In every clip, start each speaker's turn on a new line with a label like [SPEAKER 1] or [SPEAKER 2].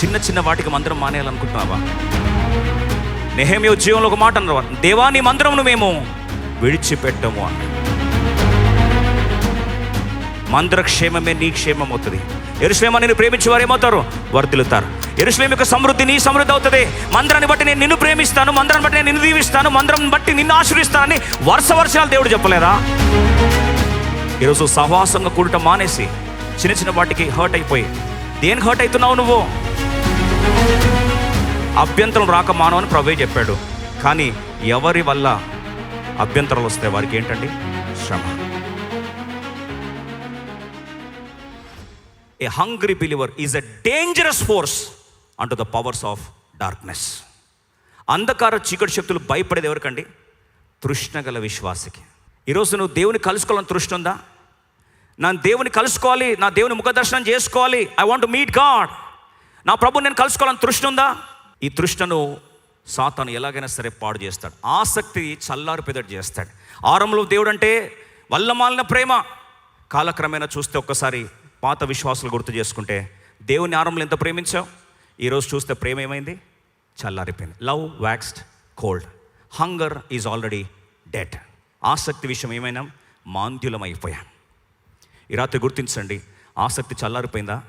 [SPEAKER 1] చిన్న చిన్న వాటికి మందిరం మానేయాలనుకుంటున్నావా? నెహెమ్యా జీవంలో ఒక మాట అన్నారు, దేవా నీ మందిరమును మేము విడిచిపెట్టము అన్న. మందిర క్షేమమే నీ క్షేమం అవుతుంది. యెరూషలేమా నిన్ను ప్రేమించే వారు ఏమవుతారు? వర్ధిల్లుతారు. యెరూషలేము యొక్క సమృద్ధి నీ సమృద్ధి అవుతుంది. మందిరాన్ని బట్టి నేను నిన్ను ప్రేమిస్తాను, మందిరాన్ని బట్టి నేను నిన్ను దీవిస్తాను, మందిరాన్ని బట్టి నిన్ను ఆశీర్వదిస్తానని వర్షాలు దేవుడు చెప్పలేదా? ఈరోజు సహవాసంగా కూడటం మానేసి చిన్న చిన్న వాటికి హర్ట్ అయిపోయి, దేనికి హర్ట్ అవుతున్నావు నువ్వు? అభ్యంతరం రాక మానవని ప్రభువే చెప్పాడు. కానీ ఎవరి వల్ల అభ్యంతరాలు వస్తాయి వారికి ఏంటండి? శ్రమ. A hungry believer is a dangerous force unto the powers of darkness. అంధకార చీకటి శక్తులు భయపడేది ఎవరికండి? తృష్ణ గల విశ్వాసికి. ఈరోజు నువ్వు దేవుని కలుసుకోవాలని తృష్ణ ఉందా? నా దేవుని కలుసుకోవాలి, నా దేవుని ముఖ దర్శనం చేసుకోవాలి, I want to meet God, నా ప్రభుని నేను కలుసుకోవాలని తృష్ణ ఉందా? ఈ తృష్ణను సాతాను ఎలాగైనా సరే పాడు చేస్తాడు. ఆసక్తి చల్లారిపోయేటట్టు చేస్తాడు. ఆరంభంలో దేవుడు అంటే వల్లమాలిన ప్రేమ. కాలక్రమేణా చూస్తే ఒక్కసారి పాత విశ్వాసాలు గుర్తు చేసుకుంటే దేవుని ఆరంభంలో ఎంత ప్రేమించావు, ఈరోజు చూస్తే ప్రేమ ఏమైంది? చల్లారిపోయింది. Love waxed cold, hunger is already dead. ఆసక్తి విషయం ఏమైనా మాంద్యులమైపోయాం. ఈ రాత్రి గుర్తించండి, ఆసక్తి చల్లారిపోయిందా?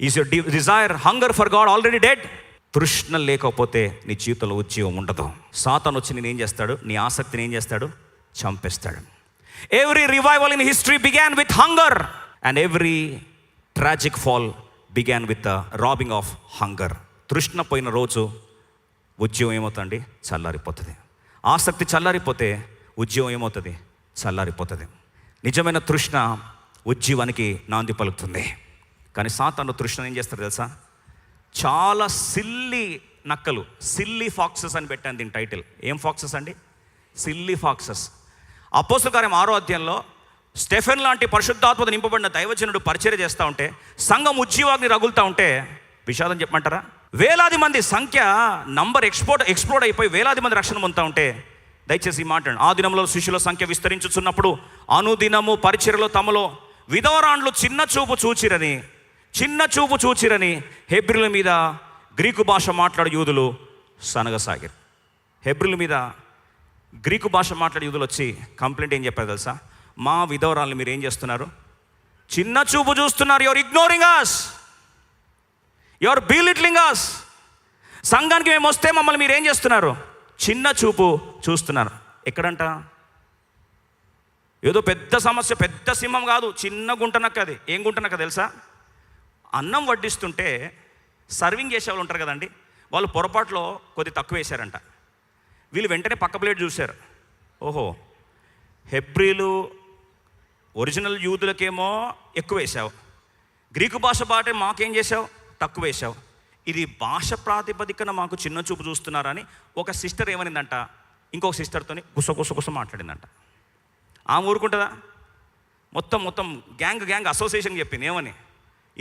[SPEAKER 1] Is your desire hunger for God already dead? తృష్ణ లేకపోతే నీ జీవితంలో ఉద్యోగం ఉండదు. సాతాను వచ్చి నేను ఏం చేస్తాడు? నీ ఆసక్తిని ఏం చేస్తాడు? చంపేస్తాడు. Every revival in history began with hunger and every tragic fall began with the robbing of hunger. తృష్ణ పోయిన రోజు ఉద్యోగం ఏమవుతుంది? చల్లారిపోతుంది. ఆసక్తి చల్లారిపోతే ఉద్యోగం ఏమవుతుంది? చల్లారిపోతుంది. నిజమైన తృష్ణ ఉజ్జీవానికి నాంది పలుకుతుంది. కానీ సాతాను తృష్ణ ఏం చేస్తారు తెలుసా? చాలా సిల్లీ నక్కలు, సిల్లీ ఫాక్సెస్ అని పెట్టాను దీని టైటిల్. ఏం ఫాక్సెస్ అండి? Silly foxes. అపోస్తల కార్యం 6వ అధ్యాయంలో స్టెఫెన్ లాంటి పరిశుద్ధాత్మతో నింపబడిన దైవజనుడు పరిచర్య చేస్తూ ఉంటే సంఘం ఉజ్జీవాగ్ని రగులుతూ ఉంటే విషాదం చెప్పమంటారా? వేలాది మంది సంఖ్య నంబర్ ఎక్స్ప్లోడ్ అయిపోయి వేలాది మంది రక్షణ పొందుతూ ఉంటే దయచేసి ఈ మాట, ఆ దినంలో శిష్యుల సంఖ్య విస్తరించుచున్నప్పుడు అనుదినము పరిచర్యలో తమలో విధవరాండ్లు చిన్న చూపు చూచిరని హెబ్రీల మీద గ్రీకు భాష మాట్లాడే యూదులు సనగసాగారు. హెబ్రీల మీద గ్రీకు భాష మాట్లాడే యూదులు వచ్చి కంప్లైంట్ ఏం చెప్పారు తెలుసా? మా విధవరాలను మీరు ఏం చేస్తున్నారు? చిన్న చూపు చూస్తున్నారు. యువర్ ఇగ్నోరింగ్ అస్, యువర్ బిలిట్లింగ్ అస్. సంఘానికి మేము వస్తే మమ్మల్ని మీరు ఏం చేస్తున్నారు? చిన్న చూపు చూస్తున్నారు. ఎక్కడంట? ఏదో పెద్ద సమస్య, పెద్ద సింహం కాదు, చిన్న గుంటనక్క. అది ఏం గుంటనక్క తెలుసా? అన్నం వడ్డిస్తుంటే సర్వింగ్ చేసే వాళ్ళు ఉంటారు కదండి, వాళ్ళు పొరపాట్లో కొద్ది తక్కువ వేశారంట. వీళ్ళు వెంటనే పక్క ప్లేట్ చూశారు. ఓహో, హెబ్రీలు ఒరిజినల్ యూదులకేమో ఎక్కువ వేశావు, గ్రీకు భాష బాటే మాకేం చేశావు? తక్కువ వేశావు. ఇది భాష ప్రాతిపదికన మాకు చిన్న చూపు చూస్తున్నారని ఒక సిస్టర్ ఏమనిందంట, ఇంకొక సిస్టర్తో గుస మాట్లాడిందంట. ఆమె ఊరుకుంటుందా? మొత్తం గ్యాంగ్ అసోసియేషన్ చెప్పింది ఏమని?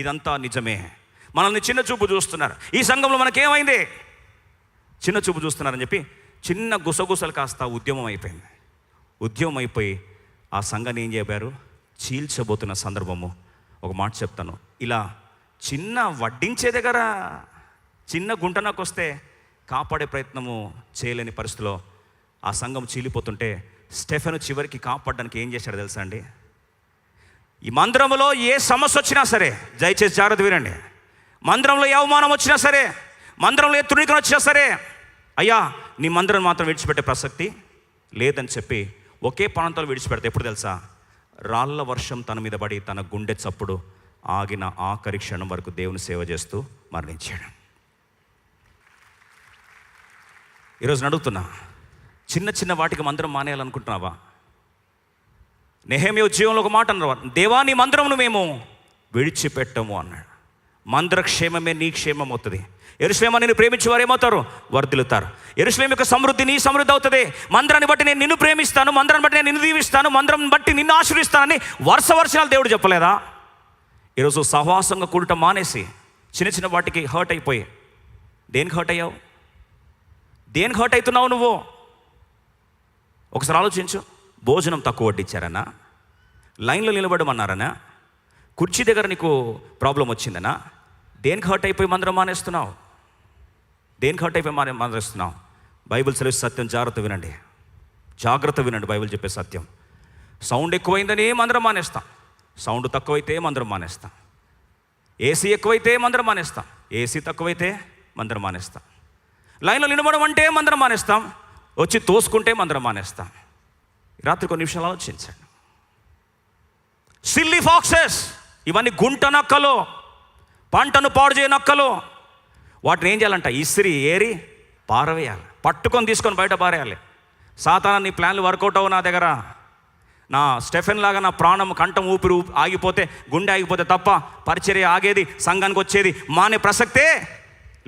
[SPEAKER 1] ఇదంతా నిజమే, మనల్ని చిన్న చూపు చూస్తున్నారు, ఈ సంఘంలో మనకేమైంది? చిన్న చూపు చూస్తున్నారని చెప్పి చిన్న గుసగుసలు కాస్త ఉద్యమం అయిపోయింది. ఉద్యమం అయిపోయి ఆ సంఘాన్ని ఏం చెప్పారు? చీల్చబోతున్న సందర్భము. ఒక మాట చెప్తాను, ఇలా చిన్న వడ్డించే దగ్గర చిన్న గుంటనకు వస్తే కాపాడే ప్రయత్నము చేయలేని పరిస్థితిలో ఆ సంఘం చీలిపోతుంటే స్టెఫెను చివరికి కాపాడడానికి ఏం చేశాడు తెలుసా అండి? ఈ మందిరంలో ఏ సమస్య వచ్చినా సరే, దయచేసి జాగ్రత్త వినండి, మందిరంలో ఏ అవమానం వచ్చినా సరే, మందిరంలో ఏ తృణీకరణ వచ్చినా సరే, అయ్యా నీ మందిరం మాత్రం విడిచిపెట్టే ప్రసక్తి లేదని చెప్పి ఒకే ప్రాంతంలో విడిచిపెడితే ఎప్పుడు తెలుసా? రాళ్ల వర్షం తన మీద పడి తన గుండె చప్పుడు ఆగిన ఆఖరి క్షణం వరకు దేవుని సేవ చేస్తూ మరణించాడు. ఈరోజు అడుగుతున్నా, చిన్న చిన్న వాటికి మందిరం మానేయాలనుకుంటున్నావా? నెహెమ్యా జీవంలో ఒక మాట అన్నారు, దేవా నీ మందిరమును మేము విడిచిపెట్టము అన్నాడు. మందిర క్షేమమే నీ క్షేమం అవుతుంది. యెరూషలేమా నిన్ను ప్రేమించే వారు ఏమవుతారు? వర్ధిల్లుతారు. యెరూషలేము యొక్క సమృద్ధి నీ సమృద్ధి అవుతుంది. మందిరాన్ని బట్టి నేను నిన్ను ప్రేమిస్తాను, మందిరాన్ని బట్టి నేను నిన్ను దీవిస్తాను, మందిరం బట్టి నిన్ను ఆశీర్వదిస్తానని వర్షాలు దేవుడు చెప్పలేదా? ఈరోజు సహవాసంగా కూడటం మానేసి చిన్న చిన్న వాటికి హర్ట్ అయిపోయి, దేనికి హర్ట్ అయ్యావు? దేనికి హర్ట్ అవుతున్నావు నువ్వు? ఒకసారి ఆలోచించు. భోజనం తక్కువ వడ్డించారనా? లైన్లో నిలబడమన్నారనా? కుర్చీ దగ్గర నీకు ప్రాబ్లం వచ్చిందనా? దేనికి హర్ట్ అయిపోయి మందిరం మానేస్తున్నావు? దేనికి హర్ట్ అయిపోయి మానేస్తున్నావు? బైబిల్ సెలవు సత్యం జాగ్రత్త వినండి, జాగ్రత్త వినండి. బైబిల్ చెప్పే సత్యం. సౌండ్ ఎక్కువైందని మందిరం మానేస్తాం, సౌండ్ తక్కువైతే మందిరం మానేస్తాం. ఏసీ ఎక్కువైతే మందిరం మానేస్తాం, ఏసీ తక్కువైతే మందిరం మానేస్తాం. లైన్లో నిలబడం అంటే మందిరం మానేస్తాం, వచ్చి తోసుకుంటే మందిరం మానేస్తాం. రాత్రి కొన్ని నిమిషాలు ఆలోచించండి. సిల్లీ ఫాక్సెస్, ఇవన్నీ గుంట నక్కలు, పంటను పాడు చేయ నక్కలు. వాటిని ఏం చేయాలంట? ఇసిరి ఏరి పారవేయాలి, పట్టుకొని తీసుకొని బయట పారేయాలి. సాతానా, నీ ప్లాన్లు వర్కౌట్ అవ్వు నా దగ్గర. నా స్టెఫెన్ లాగా నా ప్రాణం కంఠం ఊపిరి ఆగిపోతే, గుండె ఆగిపోతే తప్ప పరిచర్య ఆగేది, సంఘానికి వచ్చేది మానే ప్రసక్తే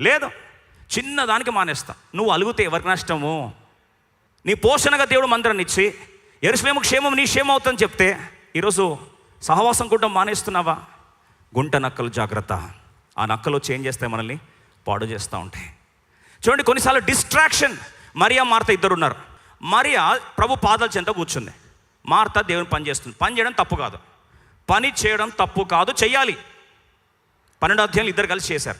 [SPEAKER 1] లేదు. చిన్నదానికి మానేస్తా. నువ్వు అలుగుతే ఎవరికి నష్టము? నీ పోషణగా దేవుడు మందిరాన్ని ఇచ్చి యెరూషలేము క్షేమం నీ క్షేమం అవుతుందని చెప్తే ఈరోజు సహవాసం కూడా మానేస్తున్నావా? గుంట నక్కలు జాగ్రత్త. ఆ నక్కలు చేంజ్ చేస్తాయి, మనల్ని పాడు చేస్తూ ఉంటాయి. చూడండి, కొన్నిసార్లు డిస్ట్రాక్షన్. మరియా మార్త ఇద్దరు ఉన్నారు. మరియా ప్రభు పాదాల చెంత కూర్చుంది, మార్త దేవుని పని చేస్తుంది. పని చేయడం తప్పు కాదు, పని చేయడం తప్పు కాదు, చెయ్యాలి. 12 అధ్యాయులు ఇద్దరు కలిసి చేశారు.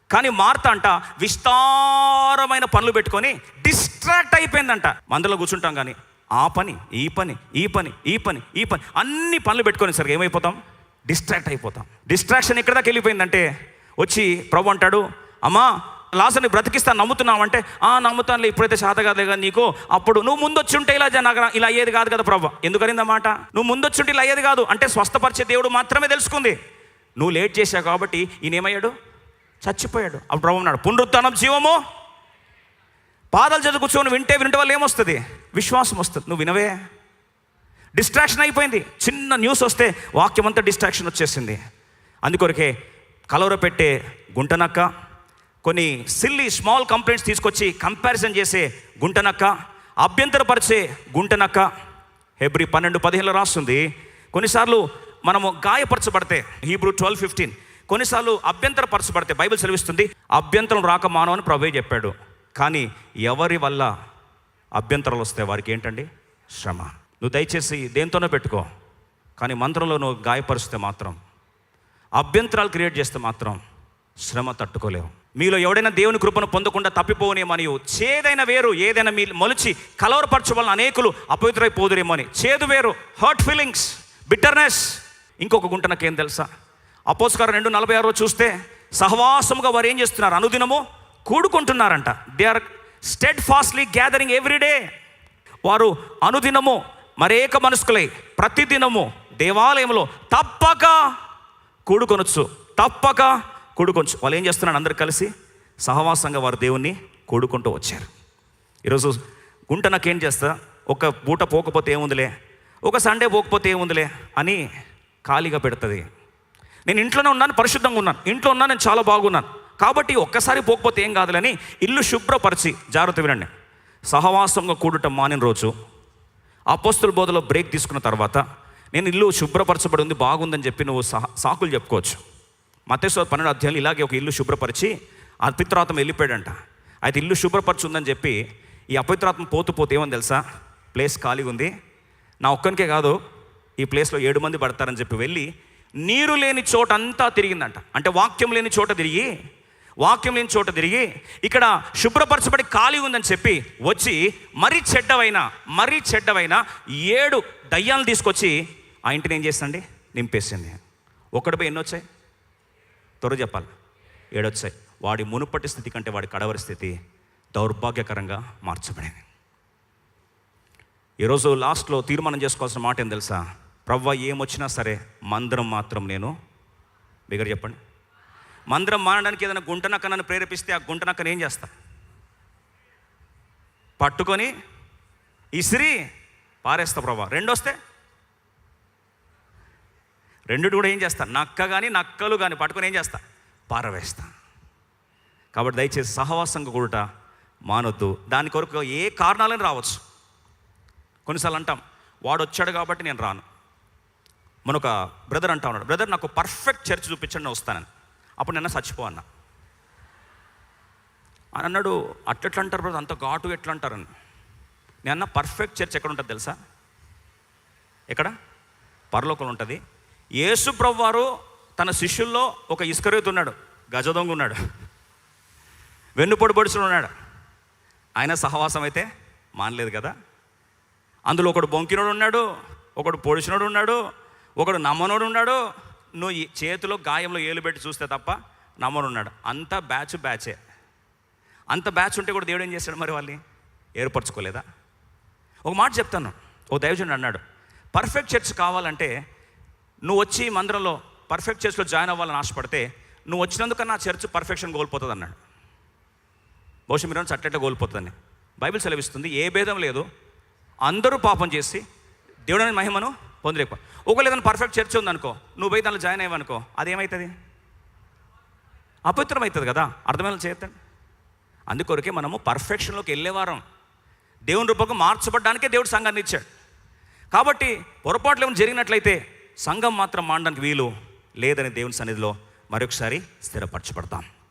[SPEAKER 1] కానీ మార్త అంట విస్తారమైన పనులు పెట్టుకొని డిస్ట్రాక్ట్ అయిపోయిందంట. మందలో కూర్చుంటాం కానీ ఆ పని, ఈ పని, ఈ పని, ఈ పని, ఈ పని, అన్ని పనులు పెట్టుకొని సరిగా ఏమైపోతాం? డిస్ట్రాక్ట్ అయిపోతాం. డిస్ట్రాక్షన్ ఎక్కడ దాకా వెళ్ళిపోయిందంటే వచ్చి ప్రభు అంటాడు, అమ్మా లాజరుని బ్రతికిస్తాను నమ్ముతున్నావంటే, నమ్ముతానులే, ఇప్పుడైతే శాత కాదులే కానీ నీకు. అప్పుడు నువ్వు ముందొచ్చి ఉంటే ఇలా అయ్యేది కాదు కదా ప్రభు. ఎందుకనిందన్నమాట? నువ్వు ముందొచ్చి ఉంటే ఇలా అయ్యేది కాదు అంటే స్వస్థపరిచే దేవుడు మాత్రమే తెలుసుకుంది. నువ్వు లేట్ చేశావు కాబట్టి ఈయన ఏమయ్యాడు? చచ్చిపోయాడు. అప్పుడు ప్రభు అన్నాడు, పునరుత్థానం జీవము. పాదాలు చదువు కూర్చొని వింటే వల్ల ఏమొస్తుంది? విశ్వాసం వస్తుంది. నువ్వు వినవే. డిస్ట్రాక్షన్ అయిపోయింది. చిన్న న్యూస్ వస్తే వాక్యం అంతా డిస్ట్రాక్షన్ వచ్చేసింది. అందుకొరకే కలవరపెట్టే గుంటనక్క, కొన్ని సిల్లీ స్మాల్ కంప్లైంట్స్ తీసుకొచ్చి కంపారిజన్ చేసే గుంటనక్క, అభ్యంతరపరిచే గుంటనక్క. హెబ్రీ 12:15 రాస్తుంది, కొన్నిసార్లు మనము గాయపరచబడితే, హీబ్రూ 12:15, కొన్నిసార్లు అభ్యంతరపరచబడితే బైబిల్ సెలవిస్తుంది అభ్యంతరం రాక మానవని ప్రభువే చెప్పాడు. కానీ ఎవరి వల్ల అభ్యంతరాలు వస్తే వారికి ఏంటండి? శ్రమ. నువ్వు దయచేసి దేంతోనో పెట్టుకో, కానీ మంత్రంలో నువ్వు గాయపరిస్తే మాత్రం, అభ్యంతరాలు క్రియేట్ చేస్తే మాత్రం శ్రమ తట్టుకోలేవు. మీలో ఎవడైనా దేవుని కృపను పొందకుండా తప్పిపోనేమని చేదైన వేరు ఏదైనా మీ మొలిచి కలవరపరచవలన అనేకులు అపవిత్రైపోదురేమో అని. చేదు వేరు, హర్ట్ ఫీలింగ్స్, బిట్టర్నెస్. ఇంకొక గుంట నాకేం తెలుసా? అపోస్తలుల 2:46 చూస్తే సహవాసముగా వారు ఏం చేస్తున్నారు? అనుదినము కూడుకుంటున్నారంట. They are steadfastly gathering every day. వారు అనుదినము మరేక మనస్కులై ప్రతిదినము దేవాలయంలో తప్పక కూడుకొనొచ్చు, తప్పక కూడుకొనొచ్చు. వాళ్ళు ఏం చేస్తున్నారు? అందరు కలిసి సహవాసంగా వారు దేవుణ్ణి కూడుకుంటూ వచ్చారు. ఈరోజు గుంట నాకేం చేస్తా? ఒక పూట పోకపోతే ఏముందిలే, ఒక సండే పోకపోతే ఏముందిలే అని ఖాళీగా పెడుతుంది. నేను ఇంట్లోనే ఉన్నాను, పరిశుద్ధంగా ఉన్నాను, ఇంట్లో ఉన్నాను, నేను చాలా బాగున్నాను కాబట్టి ఒక్కసారి పోకపోతే ఏం కాదులని ఇల్లు శుభ్రపరిచి, జాగ్రత్త వినండి, సహవాసంగా కూడటం మానిన రోజు అపోస్తలుల బోధలో బ్రేక్ తీసుకున్న తర్వాత నేను ఇల్లు శుభ్రపరచబడి ఉంది, బాగుందని చెప్పి నువ్వు సాకులు చెప్పుకోవచ్చు. మత్తయి 12 అధ్యాయులు ఇలాగే ఒక ఇల్లు శుభ్రపరిచి అపవిత్రాత్మ వెళ్ళిపోయాడంట. అయితే ఇల్లు శుభ్రపరచు ఉందని చెప్పి ఈ అపవిత్రాత్మ పోతే ఏమని తెలుసా? ప్లేస్ ఖాళీగా ఉంది, నా ఒక్కనికే కాదు ఈ ప్లేస్లో 7 మంది పడతారని చెప్పి వెళ్ళి నీరు లేని చోట అంతా తిరిగిందంట. అంటే వాక్యం లేని చోట తిరిగి ఇక్కడ శుభ్రపరచబడి ఖాళీ ఉందని చెప్పి వచ్చి మరీ చెడ్డవైన 7 దయ్యాలను తీసుకొచ్చి ఆ ఇంటిని ఏం చేసిందండి? నింపేసింది. ఒకటిపై ఎన్ని వచ్చాయి? త్వర చెప్పాలి. 7 వచ్చాయి. వాడి మునుపటి స్థితి కంటే వాడి కడవరి స్థితి దౌర్భాగ్యకరంగా మార్చబడింది. ఈరోజు లాస్ట్లో తీర్మానం చేసుకోవాల్సిన మాట ఏం తెలుసా? ప్రవ్వ ఏమొచ్చినా సరే మందిరం మాత్రం నేను బిగర చెప్పండి. మందిరం మానడానికి ఏదైనా గుంటనక్క నన్ను ప్రేరేపిస్తే ఆ గుంటనక్కను ఏం చేస్తా? పట్టుకొని ఇసిరి పారేస్తా ప్రభా. 2 వస్తే 2 కూడా ఏం చేస్తా? నక్క కానీ నక్కలు కానీ పట్టుకొని ఏం చేస్తా? పారవేస్తా. కాబట్టి దయచేసి సహవాసంగా కూడట మానొద్దు. దాని కొరకు ఏ కారణాలని రావచ్చు. కొన్నిసార్లు అంటాం వాడు వచ్చాడు కాబట్టి నేను రాను. మన ఒక బ్రదర్ అంటా ఉన్నాడు, బ్రదర్ నాకు పర్ఫెక్ట్ చర్చ్ చూపించండి నేను వస్తానని. అప్పుడు నిన్న చచ్చిపో అన్న అని అన్నాడు. అట్లెట్లా అంటారు బ్రదర్, అంత ఘాటు ఎట్లా అంటారని. నేను అన్న పర్ఫెక్ట్ చర్చ్ ఎక్కడ ఉంటుంది తెలుసా? ఎక్కడ? పరలోకంలో ఉంటుంది. యేసు ప్రభువారు తన శిష్యుల్లో ఒక ఇస్కరియోతు ఉన్నాడు, గజ దొంగ ఉన్నాడు, వెన్నుపొడి పొడుచుడు ఉన్నాడు. ఆయన సహవాసం అయితే మానలేదు కదా. అందులో ఒకడు బొంకినోడు ఉన్నాడు, ఒకడు పొడిచినోడు ఉన్నాడు, ఒకడు నమ్మనోడు ఉన్నాడు. నువ్వు ఈ చేతిలో గాయంలో ఏలు పెట్టి చూస్తే తప్ప నమ్మను ఉన్నాడు. అంతా బ్యాచే. అంత బ్యాచ్ ఉంటే కూడా దేవుడు ఏం చేస్తాడు మరి? వాళ్ళని ఏర్పరచుకోలేదా? ఒక మాట చెప్తాను. ఒక దైవజనుడు అన్నాడు, పర్ఫెక్ట్ చర్చ్ కావాలంటే నువ్వు వచ్చి మందిరంలో పర్ఫెక్ట్ చర్చ్లో జాయిన్ అవ్వాలని ఆశపడితే నువ్వు వచ్చినందుకన్నా చర్చ్ పర్ఫెక్షన్ కోల్పోతుంది అన్నాడు. బహుశా మీరు చట్టెట్లా కోల్పోతుందని బైబిల్ సెలవిస్తుంది. ఏ భేదం లేదు, అందరూ పాపం చేసి దేవుని మహిమను పొందలేకపో. ఒకవేళ ఏదైనా పర్ఫెక్ట్ చర్చ్ ఉందనుకో, నువ్వు పోయి దాంట్లో జాయిన్ అయ్యావనుకో, అదేమవుతుంది? అపవిత్రం అవుతుంది కదా. అర్థమైన చేద్దండి. అందుకొరకే మనము పర్ఫెక్షన్లోకి వెళ్ళేవారం. దేవుని రూపంగా మార్చబడ్డానికే దేవుడు సంఘాన్ని ఇచ్చాడు. కాబట్టి పొరపాట్లు ఏమైనా జరిగినట్లయితే సంఘం మాత్రం మానడానికి వీలు లేదని దేవుని సన్నిధిలో మరొకసారి స్థిరపరచబడతాం.